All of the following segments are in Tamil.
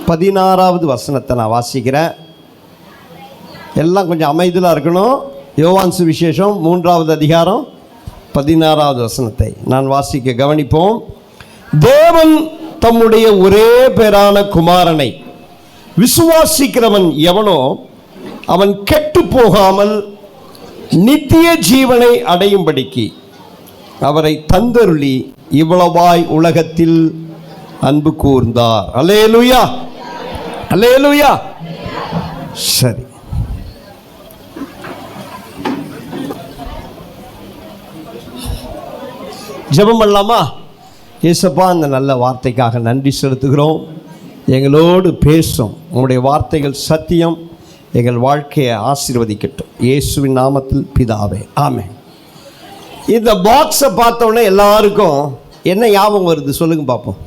16வது வசனத்தை நான் வாசிக்கிறேன். எல்லாம் கொஞ்சம் அமைதியாக இருக்கணும். யோவான் சுவிசேஷம் 3வது அதிகாரம் 16வது வசனத்தை நான் வாசிக்க கவனிப்போம். தேவன் தம்முடைய ஒரே பேரான குமாரனை விசுவாசிக்கிறவன் எவனோ அவன் கெட்டு போகாமல் நித்திய ஜீவனை அடையும்படிக்கு அவரை தந்தருளி இவ்வளவாய் உலகத்தில் அன்பு கூர்ந்தார். அல்லேலூயா, அல்லேலூயா. சரி, ஜெபம் பண்ணலாமா? இயேசப்பா, அந்த நல்ல வார்த்தைக்காக நன்றி செலுத்துகிறோம். எங்களோடு பேசும் உங்களுடைய வார்த்தைகள் சத்தியம், எங்கள் வாழ்க்கையை ஆசீர்வதிக்கட்டும். இயேசுவின் நாமத்தில் பிதாவே, ஆமென். இந்த பாக்ஸை பார்த்தோன்னே எல்லாருக்கும் என்ன ஞாபகம் வருது சொல்லுங்க பார்ப்போம்.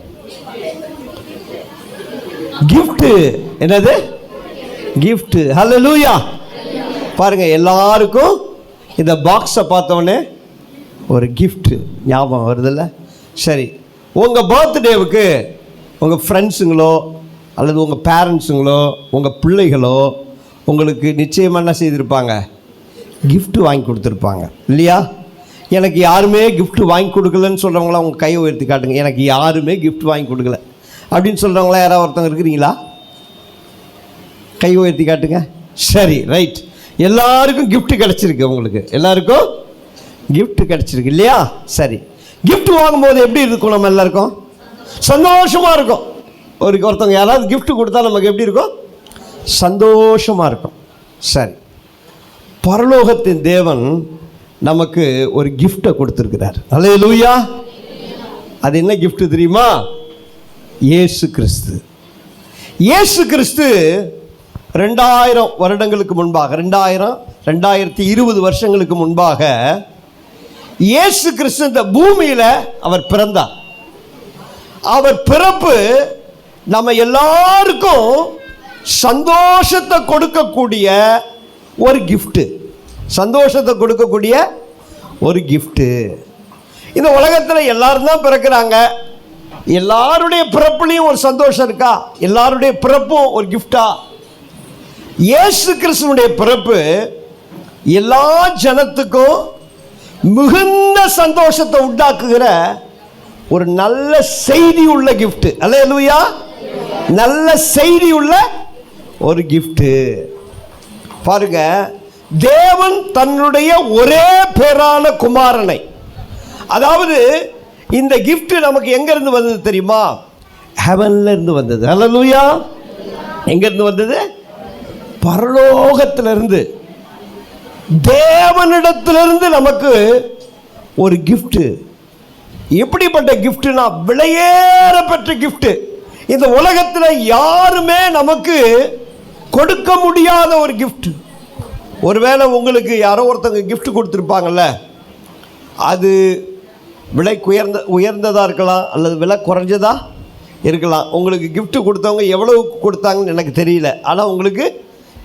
கிஃப்ட். என்னது? கிஃப்ட். ஹல்லேலூயா. பாருங்க, எல்லாருக்கும் இந்த பாக்ஸை பார்த்தோன்னே ஒரு கிஃப்ட் ஞாபகம் வருதில்ல? சரி, உங்கள் பர்த்டேவுக்கு உங்கள் ஃப்ரெண்ட்ஸுங்களோ அல்லது உங்கள் பேரண்ட்ஸுங்களோ உங்கள் பிள்ளைகளோ உங்களுக்கு நிச்சயமாக என்ன செய்திருப்பாங்க? கிஃப்ட் வாங்கி கொடுத்துருப்பாங்க இல்லையா? எனக்கு யாருமே கிஃப்ட் வாங்கி கொடுக்கலன்னு சொல்கிறவங்களாம் உங்கள் கையை உயர்த்தி காட்டுங்க. எனக்கு யாருமே கிஃப்ட் வாங்கி கொடுக்கல அப்படின்னு சொல்கிறவங்களா யாராவது ஒருத்தவங்க இருக்கிறீங்களா? கை உயர்த்தி காட்டுங்க. சரி, ரைட். எல்லாருக்கும் கிஃப்ட் கிடச்சிருக்கு. உங்களுக்கு எல்லாருக்கும் கிஃப்ட் கிடச்சிருக்கு இல்லையா? சரி, கிஃப்ட் வாங்கும்போது எப்படி இருக்கும்? நம்ம எல்லாருக்கும் சந்தோஷமாக இருக்கும். ஒருத்தவங்க யாராவது கிஃப்ட் கொடுத்தா நமக்கு எப்படி இருக்கும்? சந்தோஷமாக இருக்கும். சரி, பரலோகத்தின் தேவன் நமக்கு ஒரு கிஃப்டை கொடுத்துருக்கிறார். அல்லேலூயா. அது என்ன கிஃப்ட் தெரியுமா? இயேசு கிறிஸ்து. இயேசு கிறிஸ்து 2000 வருடங்களுக்கு முன்பாக, 2020 வருஷங்களுக்கு முன்பாக இயேசு கிறிஸ்து இந்த பூமியில் அவர் பிறந்தார். அவர் பிறப்பு நம்ம எல்லாருக்கும் சந்தோஷத்தை கொடுக்கக்கூடிய ஒரு கிஃப்ட்டு. சந்தோஷத்தை கொடுக்கக்கூடிய ஒரு கிஃப்ட்டு. இந்த உலகத்தில் எல்லாரும் தான் பிறக்கிறாங்க. எல்லாருடைய பிறப்புலையும் ஒரு சந்தோஷம் இருக்கா? எல்லாருடைய பிறப்பும் ஒரு கிஃப்டா? இயேசு கிறிஸ்துனுடைய பிறப்பு எல்லா ஜனத்துக்கும் மிகுந்த சந்தோஷத்தை உண்டாக்குகிற ஒரு நல்ல செய்தி உள்ள கிஃப்ட். அல்லேலூயா. நல்ல செய்தி உள்ள ஒரு கிஃப்ட். பாருங்க, தேவன் தன்னுடைய ஒரே பேரான குமாரனை, அதாவது இந்த கிஃப்ட் நமக்கு எங்க இருந்து வந்தது தெரியுமா? ஹெவன்ல இருந்து வந்தது. அல்லேலூயா. எங்க இருந்து வந்தது? பரலோகத்திலிருந்து, தேவனிடத்திலிருந்து நமக்கு ஒரு கிஃப்ட். எப்படிப்பட்ட கிஃப்ட்னா விலையேற பெற்ற கிஃப்ட். இந்த உலகத்தில் யாருமே நமக்கு கொடுக்க முடியாத ஒரு கிஃப்ட். ஒருவேளை உங்களுக்கு யாரோ ஒருத்தவங்க கிஃப்ட் கொடுத்துருப்பாங்கல்ல, அது விலை உயர்ந்ததாக இருக்கலாம் அல்லது விலை குறைஞ்சதாக இருக்கலாம். உங்களுக்கு கிஃப்ட் கொடுத்தவங்க எவ்வளவு கொடுத்தாங்கன்னு எனக்கு தெரியல, ஆனால் உங்களுக்கு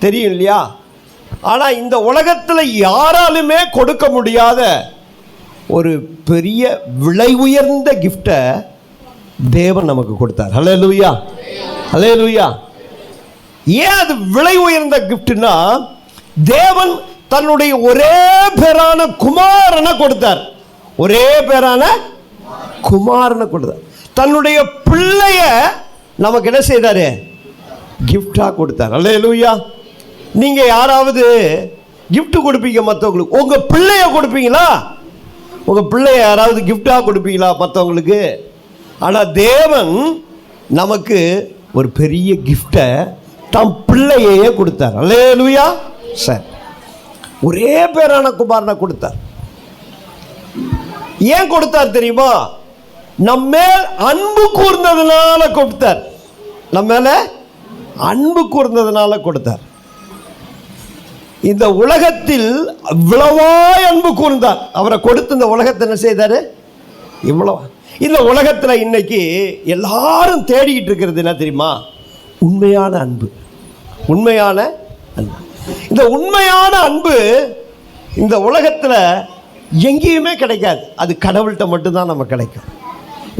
தெரியும் இல்லையா? ஆனால் இந்த உலகத்தில் யாராலுமே கொடுக்க முடியாத ஒரு பெரிய விலை உயர்ந்த கிஃப்டை தேவன் நமக்கு கொடுத்தார். அல்லேலூயா, அல்லேலூயா. ஏன் அது விலை உயர்ந்த கிஃப்ட்னா, தேவன் தன்னுடைய ஒரே பேரான குமாரனை கொடுத்தார். ஒரே பேரான குமாரனை கொடுத்தார். தன்னுடைய பிள்ளைய நமக்கு என்ன செய்தாரு? கிஃப்டா கொடுத்தார். அல்லேலூயா. நீங்க யாராவது கிஃப்ட் கொடுப்பீங்க மற்றவங்களுக்கு, உங்க பிள்ளைய கொடுப்பீங்களா? உங்க பிள்ளைய யாராவது கிஃப்டா கொடுப்பீங்களா மற்றவங்களுக்கு? ஆனால் தேவன் நமக்கு ஒரு பெரிய கிஃப்டை தம் பிள்ளையே கொடுத்தார். அல்லேலூயா. சரி, ஒரே பேரான குமாரனை கொடுத்தார். ஏன் கொடுத்தார் தெரியுமா? நம்ம அன்பு கூர்ந்ததுனால கொடுத்தார். நம்ம மேல அன்பு கூர்ந்ததுனால கொடுத்தார். இந்த உலகத்தில் இவ்வளவாய் அன்பு கூர்ந்தார். அவரை கொடுத்து இந்த உலகத்தை என்ன செய்தாரு? இவ்வளவா. இந்த உலகத்தில் இன்னைக்கு எல்லாரும் தேடிக்கிட்டு இருக்கிறது என்ன தெரியுமா? உண்மையான அன்பு. உண்மையான அன்பு. இந்த உண்மையான அன்பு இந்த உலகத்தில் எங்கேயுமே கிடைக்காது. அது கடவுள்கிட்ட மட்டும்தான் நமக்கு கிடைக்கும்.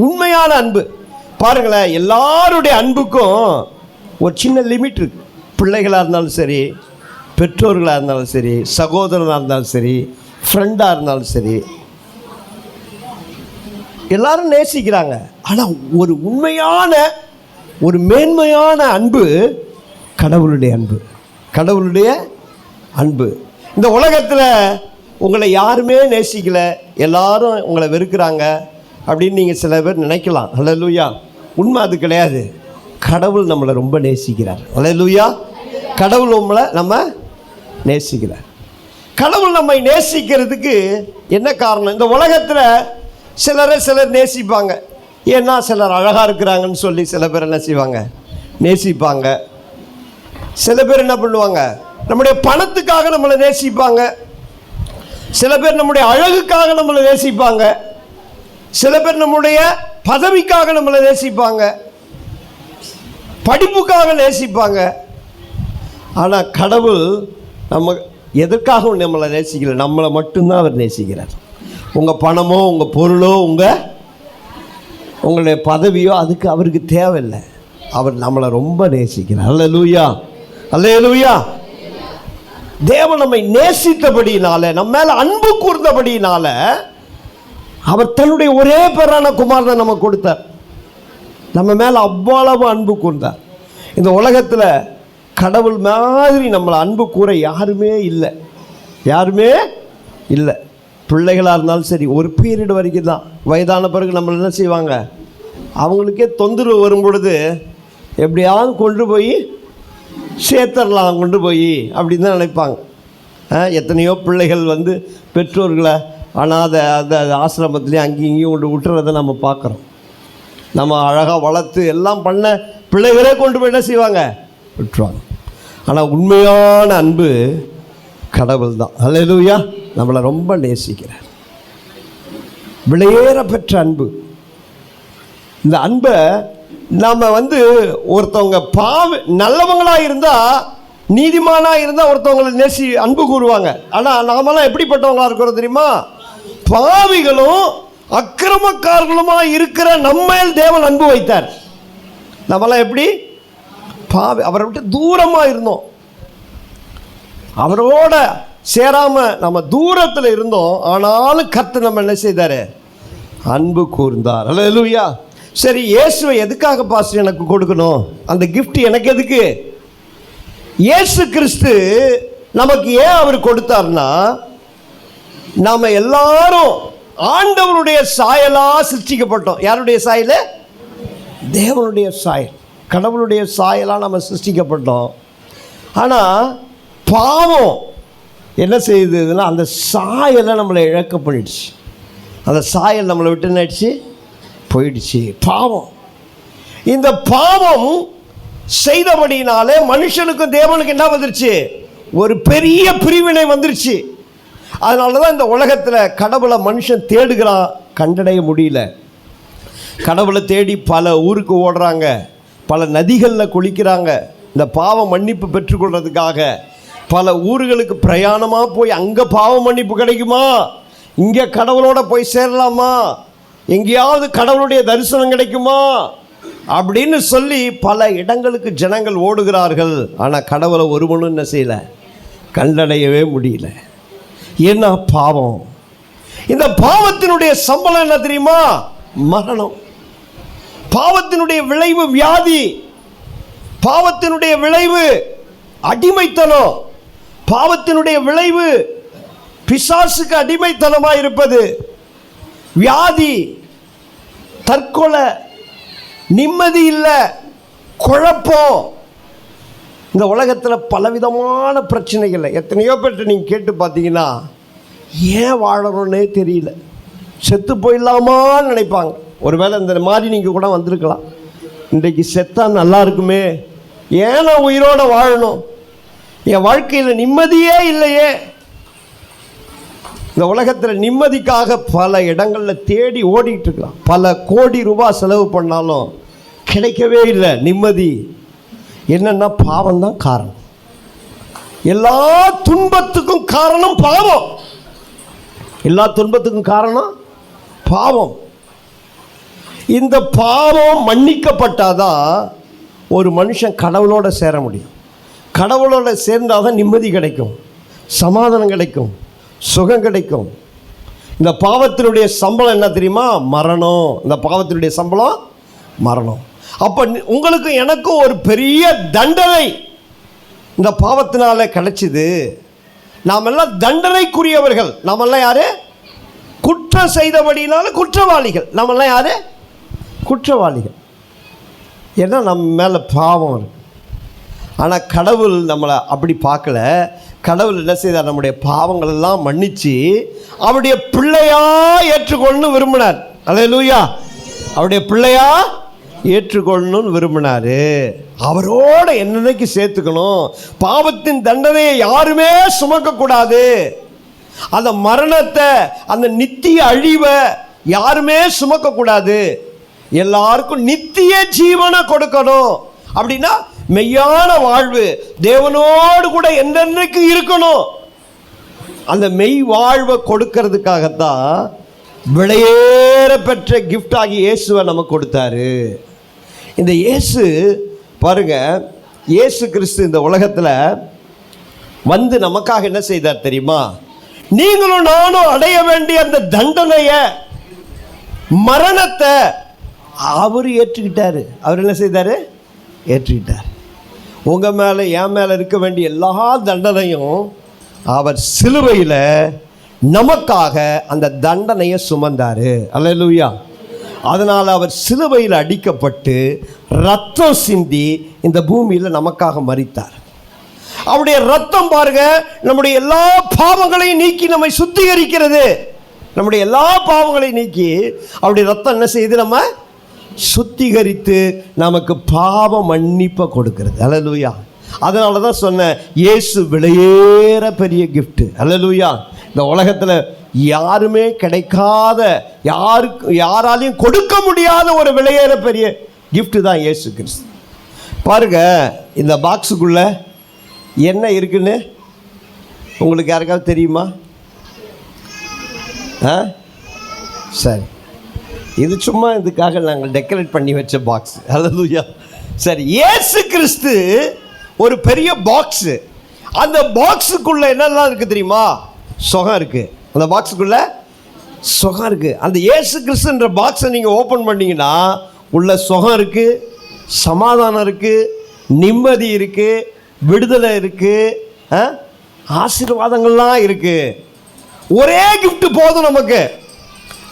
உண்மையான அன்பு பாருங்களேன். எல்லாருடைய அன்புக்கும் ஒரு சின்ன லிமிட் இருக்குது. பிள்ளைகளாக இருந்தாலும் சரி, பெற்றோர்களாக இருந்தாலும் சரி, சகோதரனாக இருந்தாலும் சரி, ஃப்ரெண்டாக இருந்தாலும் சரி, எல்லாரும் நேசிக்கிறாங்க. ஆனால் ஒரு உண்மையான ஒரு மேன்மையான அன்பு கடவுளுடைய அன்பு. கடவுளுடைய அன்பு. இந்த உலகத்தில் உங்களை யாருமே நேசிக்கலை, எல்லாரும் உங்களை வெறுக்கிறாங்க அப்படின்னு நீங்கள் சில பேர் நினைக்கலாம். அல்லேலூயா. உண்மை அது கிடையாது. கடவுள் நம்மளை ரொம்ப நேசிக்கிறார். அல்லேலூயா. கடவுள் நம்ம நேசிக்கிறார். கடவுள் நம்மை நேசிக்கிறதுக்கு என்ன காரணம்? இந்த உலகத்தில் சிலர் நேசிப்பாங்க. ஏன்னா சிலர் அழகாக இருக்கிறாங்கன்னு சொல்லி சில பேர் என்ன செய்வாங்க? நேசிப்பாங்க. சில பேர் என்ன பண்ணுவாங்க? நம்முடைய பணத்துக்காக நம்மளை நேசிப்பாங்க. சில பேர் நம்முடைய அழகுக்காக நம்மளை நேசிப்பாங்க. சில பேர் நம்முடைய பதவிக்காக நம்மளை நேசிப்பாங்க, படிப்புக்காக நேசிப்பாங்க. ஆனால் கடவுள் நம்ம எதற்காகவும் நம்மளை நேசிக்கல, நம்மளை மட்டும்தான் அவர் நேசிக்கிறார். உங்கள் பணமோ, உங்கள் பொருளோ, உங்களுடைய பதவியோ அதுக்கு அவருக்கு தேவையில்லை. அவர் நம்மளை ரொம்ப நேசிக்கிறார். அல்லேலூயா, அல்லேலூயா. தேவன் நம்மை நேசித்தபடியினால, நம்ம மேலே அன்பு கூர்ந்தபடியினால அவர் தன்னுடைய ஒரே பேரான குமாரனை நம்ம கொடுத்தார். நம்ம மேலே அவ்வளவு அன்பு கூர்ந்தார். இந்த உலகத்தில் கடவுள் மாதிரி நம்மளை அன்பு கூற யாருமே இல்லை, யாருமே இல்லை. பிள்ளைகளாக இருந்தாலும் சரி, ஒரு பீரியட் வரைக்கும் தான். வயதான பிறகு நம்மளை என்ன செய்வாங்க? அவங்களுக்கே தொந்தரவு வரும் பொழுது எப்படியாவது கொண்டு போய் சேர்த்தரலாம், கொண்டு போய் அப்படின்னு தான் நினைப்பாங்க. எத்தனையோ பிள்ளைகள் வந்து பெற்றோர்களை அனாதை அந்த ஆசிரமத்துலேயும் அங்கேயும் இங்கேயும் கொண்டு விட்டுறதை நம்ம பார்க்குறோம். நம்ம அழகாக வளர்த்து எல்லாம் பண்ண பிள்ளைகளே கொண்டு போய் என்ன செய்வாங்க? விட்டுருவாங்க. ஆனால் உண்மையான அன்பு கடவுள் தான். அல்லேலூயா. நம்மளை ரொம்ப நேசிக்கிறார். விலையேற பெற்ற அன்பு. இந்த அன்பை நாம் வந்து ஒருத்தவங்க நல்லவங்களாக இருந்தால், நீதிமானாக இருந்தால் ஒருத்தவங்களை அன்பு கூறுவாங்க. ஆனால் நாமெல்லாம் எப்படிப்பட்டவங்களாக இருக்கிறோம் தெரியுமா? பாவிகளும் அக்கிரமக்காரர்களுமா இருக்கிற நம்மேல் தேவன் அன்பு வைத்தார். நம்மளாம் எப்படி? பாவி. அவரை விட்டு தூரமாக இருந்தோம், அவரோட சேராமல் நம்ம தூரத்தில் இருந்தோம். ஆனாலும் கர்த்தர் நம்ம என்ன செய்தார்? அன்பு கூர்ந்தார். அல்லேலூயா. சரி, இயேசுவை எதுக்காக பாஸ்டர் எனக்கு கொடுக்கணும்? அந்த கிஃப்ட் எனக்கு எதுக்கு? இயேசு கிறிஸ்து நமக்கு ஏன் அவர் கொடுத்தார்னா, நாம் எல்லாரும் ஆண்டவருடைய சாயலாக சிருஷ்டிக்கப்பட்டோம். யாருடைய சாயல்? தேவனுடைய சாயல், கடவுளுடைய சாயலாக நம்ம சிருஷ்டிக்கப்பட்டோம். ஆனால் பாவம் என்ன செய்யுதுன்னா, அந்த சாயலை நம்மளை இழக்க பண்ணிடுச்சு. அந்த சாயல் நம்மளை விட்டு என்ன ஆயிடுச்சு? போயிடுச்சு. பாவம். இந்த பாவம் செய்தபடினாலே மனுஷனுக்கும் தேவனுக்கு என்ன வந்துருச்சு? ஒரு பெரிய பிரிவினை வந்துருச்சு. அதனால தான் இந்த உலகத்தில் கடவுளை மனுஷன் தேடுகிறான், கண்டடைய முடியல. கடவுளை தேடி பல ஊருக்கு ஓடுறாங்க, பல நதிகளில் குளிக்கிறாங்க. இந்த பாவ மன்னிப்பு பெற்றுக்கொள்றதுக்காக பல ஊர்களுக்கு பிரயாணமாக போய் அங்கே பாவ மன்னிப்பு கிடைக்குமா, இங்கே கடவுளோட போய் சேரலாமா, எங்கேயாவது கடவுளுடைய தரிசனம் கிடைக்குமா அப்படின்னு சொல்லி பல இடங்களுக்கு ஜனங்கள் ஓடுகிறார்கள். ஆனால் கடவுளை ஒருவனும் என்ன செய்யலை? கண்டடையவே முடியல. ஏன்னா பாவம். இந்த பாவத்தினுடைய சம்பளம் என்ன தெரியுமா? மரணம். பாவத்தினுடைய விளைவு வியாதி, பாவத்தினுடைய விளைவு அடிமைத்தனம், பாவத்தினுடைய விளைவு பிசாசுக்கு அடிமைத்தனமாக இருப்பது, வியாதி, தற்கொலை, நிம்மதி இல்லை, குழப்பம். இந்த உலகத்தில் பலவிதமான பிரச்சனைகள். எத்தனையோ பேர்கிட்ட நீங்கள் கேட்டு பார்த்தீங்கன்னா, ஏன் வாழணும்னே தெரியல, செத்து போயிடலாமான்னு நினைப்பாங்க. ஒருவேளை இந்த மாதிரி நீங்கள் கூட வந்திருக்கலாம். இன்றைக்கு செத்தா நல்லா இருக்குமே, ஏன் நான் உயிரோடு வாழணும், என் வாழ்க்கையில் நிம்மதியே இல்லையே. இந்த உலகத்தில் நிம்மதிக்காக பல இடங்களில் தேடி ஓடிட்டு இருக்கலாம். பல கோடி ரூபாய் செலவு பண்ணாலும் கிடைக்கவே இல்லை நிம்மதி. என்னன்னா பாவம் தான் காரணம். எல்லா துன்பத்துக்கும் காரணம் பாவம். எல்லா துன்பத்துக்கும் காரணம் பாவம். இந்த பாவம் மன்னிக்கப்பட்டாதான் ஒரு மனுஷன் கடவுளோட சேர முடியும். கடவுளோட சேர்ந்தால் தான் நிம்மதி கிடைக்கும், சமாதானம் கிடைக்கும், சுகம் கிடைக்கும். இந்த பாவத்தினுடைய சம்பளம் என்ன தெரியுமா? மரணம். இந்த பாவத்தினுடைய சம்பளம் மரணம். அப்போ உங்களுக்கும் எனக்கும் ஒரு பெரிய தண்டனை இந்த பாவத்தினால கிடைச்சிது. நாமெல்லாம் தண்டனைக்குரியவர்கள். நாமெல்லாம் யாரு? குற்றம் செய்தபடினால குற்றவாளிகள். நாமெல்லாம் யாரு? குற்றவாளிகள். ஏன்னா நம்ம மேலே பாவம் இருக்கு. ஆனால் கடவுள் நம்மளை அப்படி பார்க்கல. கடவுள் என்ன செய்தார்? நம்முடைய பாவங்கள் எல்லாம் மன்னிச்சு அவருடைய பிள்ளையா ஏற்றுக்கொள்ளணும் விரும்பினார். அல்லேலூயா. அவருடைய பிள்ளையா ஏற்றுக்கொள்ளணும்னு விரும்பினார். அவரோட என்னைக்கு சேர்த்துக்கணும். பாவத்தின் தண்டனையை யாருமே சுமக்கக்கூடாது. அந்த மரணத்தை, அந்த நித்திய அழிவை யாருமே சுமக்கக்கூடாது. எல்லாருக்கும் நித்திய ஜீவனை கொடுக்கணும். அப்படின்னா மெய்யான வாழ்வு, தேவனோடு கூட என்னென்னைக்கு இருக்கணும். அந்த மெய் வாழ்வை கொடுக்கறதுக்காகத்தான் விலையேற பெற்ற கிஃப்ட் ஆகி இயேசுவை நமக்கு கொடுத்தாரு. இந்த இயேசு பாருங்க, இயேசு கிறிஸ்து இந்த உலகத்தில் வந்து நமக்காக என்ன செய்தார் தெரியுமா? நீங்களும் நானும் அடைய வேண்டிய அந்த தண்டனையை, மரணத்தை அவர் ஏற்றுக்கிட்டாரு. அவர் என்ன செய்தார்? ஏற்றுக்கிட்டார். உங்கள் மேலே என் மேலே இருக்க வேண்டிய எல்லா தண்டனையும் அவர் சிலுவையில் நமக்காக அந்த தண்டனையை சுமந்தார். அல்லேலூயா. அதனால் அவர் சிலுவையில் அடிக்கப்பட்டு ரத்தம் சிந்தி இந்த பூமியில் நமக்காக மரித்தார். அவருடைய ரத்தம் பாருங்க, நம்முடைய எல்லா பாவங்களையும் நீக்கி நம்மை சுத்திகரிக்கிறது. நம்முடைய எல்லா பாவங்களையும் நீக்கி அவருடைய ரத்தம் என்ன செய்யுது? நம்ம சுத்திகரித்து நமக்கு பாவ மன்னிப்பை கொடுக்கிறது. அல்லேலூயா. அதனால தான் சொன்னேன், இயேசு விலையேற பெரிய கிஃப்ட். அல்லேலூயா. இந்த உலகத்தில் யாருமே கிடைக்காத, யாராலையும் கொடுக்க முடியாத ஒரு விலையேற பெரிய கிஃப்ட் தான் இயேசு கிறிஸ்து. பாருங்க, இந்த பாக்ஸுக்குள்ள என்ன இருக்குன்னு உங்களுக்கு யாருக்காவது தெரியுமா? சரி, இது சும்மா இதுக்காக நாங்கள் டெக்கரேட் பண்ணி வச்ச பாக்ஸ். அல்லேலூயா. சரி, இயேசு கிறிஸ்து ஒரு பெரிய பாக்ஸு. அந்த பாக்ஸுக்குள்ள என்னெல்லாம் இருக்குது தெரியுமா? சுகம் இருக்குது. அந்த பாக்ஸுக்குள்ள சுகம் இருக்குது. அந்த இயேசு கிறிஸ்துன்ற பாக்ஸை நீங்கள் ஓப்பன் பண்ணிங்கன்னா உள்ள சுகம் இருக்குது, சமாதானம் இருக்குது, நிம்மதி இருக்குது, விடுதலை இருக்குது, ஆசீர்வாதங்கள்லாம் இருக்குது. ஒரே கிஃப்ட் போதும் நமக்கு.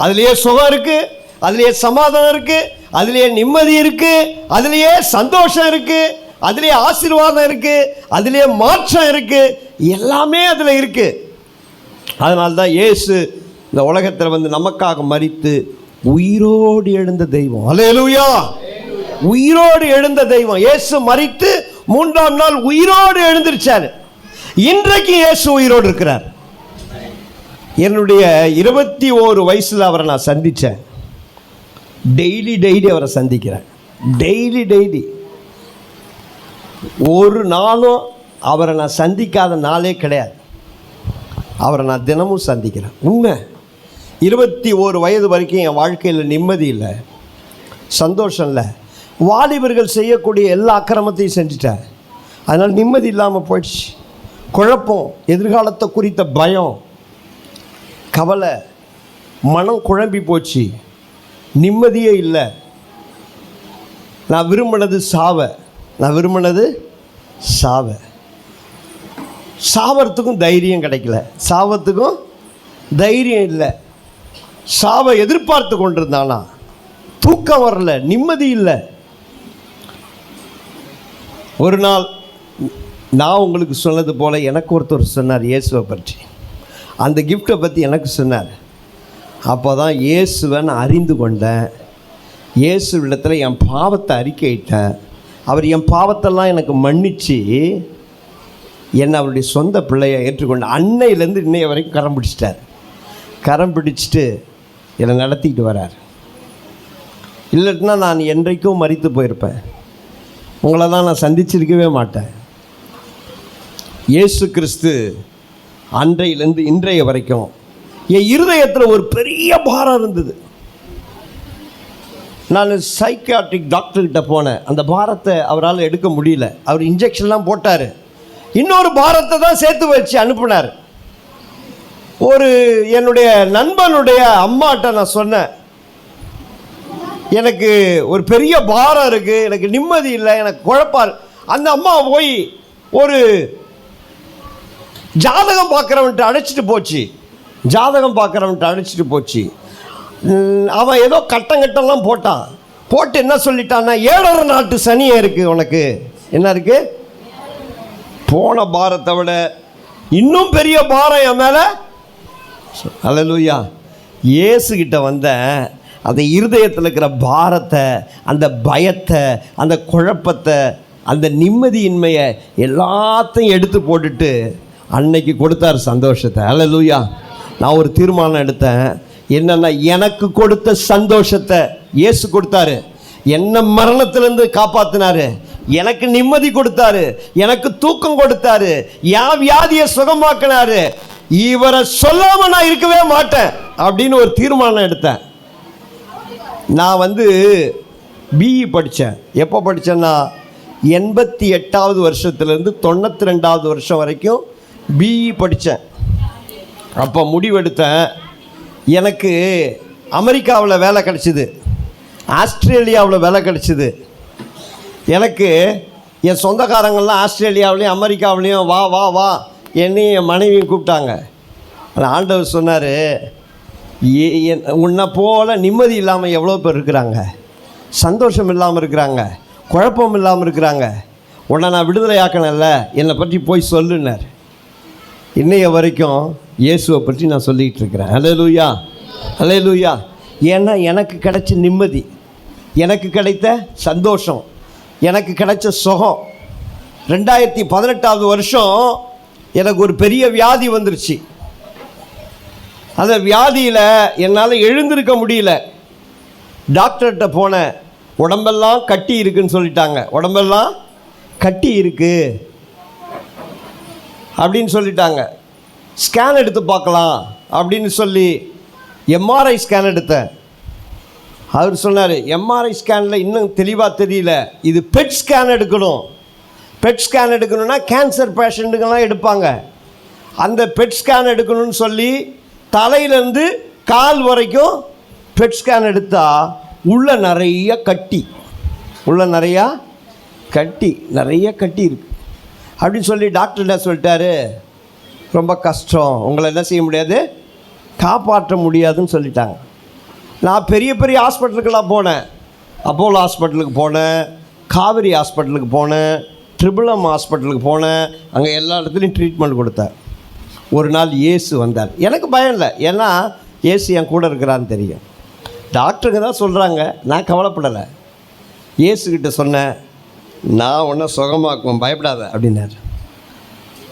அதுலேயே சுகம் இருக்குது, அதுலேயே சமாதானம் இருக்குது, அதுலேயே நிம்மதி இருக்குது, அதுலேயே சந்தோஷம் இருக்குது, அதுலேயே ஆசீர்வாதம் இருக்குது, அதுலேயே மாற்றம் இருக்குது. எல்லாமே அதில் இருக்குது. அதனால்தான் இயேசு இந்த உலகத்தில் வந்து நமக்காக மரித்து உயிரோடு எழுந்த தெய்வம். அல்லேலூயா. உயிரோடு எழுந்த தெய்வம். இயேசு மரித்து 3ஆம் நாள் உயிரோடு எழுந்திருச்சார். இன்றைக்கு இயேசு உயிரோடு இருக்கிறார். என்னுடைய 21 வயசில் அவரை நான் சந்தித்தேன். டெய்லி அவரை சந்திக்கிறேன். டெய்லி ஒரு நாளும் அவரை நான் சந்திக்காத நாளே கிடையாது. அவரை நான் தினமும் சந்திக்கிறேன். உண்மை. 21 வயது வரைக்கும் என் வாழ்க்கையில் நிம்மதி இல்லை, சந்தோஷம் இல்லை. வாலிபர்கள் செய்யக்கூடிய எல்லா அக்கிரமத்தையும் செஞ்சுட்டேன். அதனால் நிம்மதி இல்லாமல் போயிடுச்சு. குழப்பம், எதிர்காலத்தை குறித்த பயம், கவலை, மனம் குழம்பி போச்சு. நிம்மதியே இல்லை. நான் விரும்பினது சாவை. சாவறதுக்கும் தைரியம் கிடைக்கல, சாவத்துக்கும் தைரியம் இல்லை. சாவை எதிர்பார்த்து கொண்டிருந்தானா, தூக்கம் வரல, நிம்மதி இல்லை. ஒரு நாள் நான் உங்களுக்கு சொன்னது போல் எனக்கு ஒருத்தர் சொன்னார் இயேசுவை பற்றி. அந்த கிஃப்டை பற்றி எனக்கு சொன்னார். அப்போ தான் இயேசுவை நான் அறிந்து கொண்டேன். இயேசுவிடத்தில் என் பாவத்தை அறிக்கையிட்டேன். அவர் என் பாவத்தெல்லாம் எனக்கு மன்னித்து என்னை அவருடைய சொந்த பிள்ளையை ஏற்றுக்கொண்டு அன்னையிலேருந்து இன்னைய வரைக்கும் கரம் பிடிச்சிட்டார். கரம் பிடிச்சிட்டு என்னை நடத்திக்கிட்டு வரார். இல்லைன்னா நான் என்றைக்கும் மரித்து போயிருப்பேன். உங்களை தான் நான் சந்திச்சிருக்கவே மாட்டேன். இயேசு கிறிஸ்து அன்றையிலேருந்து இன்றைய வரைக்கும் என் இருதயத்தில் ஒரு பெரிய பாரம் இருந்தது. நான் சைக்கியாட்ரிக் டாக்டர்கிட்ட போனேன். அந்த பாரத்தை அவரால் எடுக்க முடியல. அவர் இன்ஜெக்ஷன்லாம் போட்டார். இன்னொரு பாரத்தை தான் சேர்த்து வச்சு அனுப்புனார். ஒரு என்னுடைய நண்பனுடைய அம்மாட்ட நான் சொன்னேன், எனக்கு ஒரு பெரிய பாரம் இருக்குது, எனக்கு நிம்மதி இல்லை, எனக்கு குழப்பார். அந்த அம்மா போய் ஒரு ஜாதகம் பார்க்குறவன்ட்டு அழைச்சிட்டு போச்சு. அவன் ஏதோ கட்டம்லாம் போட்டு என்ன சொல்லிட்டான்னா, 7.5 நாட்டு சனியே இருக்குது உனக்கு. என்ன இருக்குது? போன பாரத்தை விட இன்னும் பெரிய பாரம் என் மேலே. அல்லேலூயா. இயேசுகிட்ட வந்தேன். அந்த இருதயத்தில் இருக்கிற பாரத்தை, அந்த பயத்தை, அந்த குழப்பத்தை, அந்த நிம்மதியின்மையை எல்லாத்தையும் எடுத்து போட்டுட்டு அன்னைக்கு கொடுத்தார் சந்தோஷத்தை. அல்லேலூயா. நான் ஒரு தீர்மானம் எடுத்தேன். என்னென்னா, எனக்கு கொடுத்த சந்தோஷத்தை இயேசு கொடுத்தாரு. என்ன மரணத்திலேருந்து காப்பாற்றினாரு, எனக்கு நிம்மதி கொடுத்தாரு, எனக்கு தூக்கம் கொடுத்தாரு, என் வியாதியை சுகமாக்கினாரு. இவரை சொல்லாமல் நான் இருக்கவே மாட்டேன் அப்படின்னு ஒரு தீர்மானம் எடுத்தேன். நான் பிஇ படித்தேன். எப்போ படித்தேன்னா 88வது வருஷத்துலேருந்து 92வது வருஷம் வரைக்கும் பிஇ படித்தேன். அப்போ முடிவெடுத்தேன், எனக்கு அமெரிக்காவில் வேலை கிடச்சிது, ஆஸ்திரேலியாவில் வேலை கிடச்சிது. எனக்கு என் சொந்தக்காரங்கள்லாம் ஆஸ்திரேலியாவிலையும் அமெரிக்காவிலையும் வா வா வா என்னையும் என் மனைவியும் கூப்பிட்டாங்க. ஆனால் ஆண்டவர் சொன்னார், உன்னை போல் நிம்மதி இல்லாமல் எவ்வளோ பேர் இருக்கிறாங்க, சந்தோஷம் இல்லாமல் இருக்கிறாங்க, குழப்பம் இல்லாமல் இருக்கிறாங்க. உன்னை நான் விடுதலை ஆக்கணும்ல, என்னை பற்றி போய் சொல்லுனார். இன்னைய வரைக்கும் இயேசுவை பற்றி நான் சொல்லிகிட்டு இருக்கிறேன். அல்லேலூயா, அல்லேலூயா. ஏன்னா எனக்கு கிடைச்ச நிம்மதி, எனக்கு கிடைத்த சந்தோஷம், எனக்கு கிடைச்ச சுகம். 2018வது வருஷம் எனக்கு ஒரு பெரிய வியாதி வந்துருச்சு. அந்த வியாதியில் என்னால் எழுந்திருக்க முடியல. டாக்டர்கிட்ட போனேன். உடம்பெல்லாம் கட்டி இருக்குன்னு சொல்லிட்டாங்க. உடம்பெல்லாம் கட்டி இருக்கு அப்படின்னு சொல்லிட்டாங்க. ஸ்கேன் எடுத்து பார்க்கலாம் அப்படின்னு சொல்லி எம்ஆர்ஐ ஸ்கேன் எடுத்தேன். அவர் சொன்னார், எம்ஆர்ஐ ஸ்கேனில் இன்னும் தெளிவாக தெரியல, இது பெட் ஸ்கேன் எடுக்கணும். பெட் ஸ்கேன் எடுக்கணும்னா கேன்சர் பேஷண்ட்டுக்கெல்லாம் எடுப்பாங்க. அந்த பெட் ஸ்கேன் எடுக்கணும்னு சொல்லி தலையிலேருந்து கால் வரைக்கும் பெட் ஸ்கேன் எடுத்தால் உள்ள நிறைய கட்டி இருக்கு அப்படின்னு சொல்லி டாக்டர் என்ன சொல்லிட்டாரு, ரொம்ப கஷ்டம், உங்களை என்ன செய்ய முடியாது, காப்பாற்ற முடியாதுன்னு சொல்லிட்டாங்க. நான் பெரிய பெரிய ஹாஸ்பிட்டலுக்கெல்லாம் போனேன். அப்போலோ ஹாஸ்பிட்டலுக்கு போனேன், காவேரி ஹாஸ்பிட்டலுக்கு போனேன், ட்ரிபிள்எம் ஹாஸ்பிட்டலுக்கு போனேன். அங்கே எல்லா இடத்துலையும் ட்ரீட்மெண்ட் கொடுத்தேன். ஒரு நாள் இயேசு வந்தார். எனக்கு பயம் இல்லை, ஏன்னா இயேசு என் கூட இருக்கிறான்னு தெரியும். டாக்டருங்க தான் சொல்கிறாங்க, நான் கவலைப்படலை. இயேசுக்கிட்ட சொன்னேன், நான் ஒன்றும் சுகமாக்குவேன், பயப்படாத அப்படின்னாரு.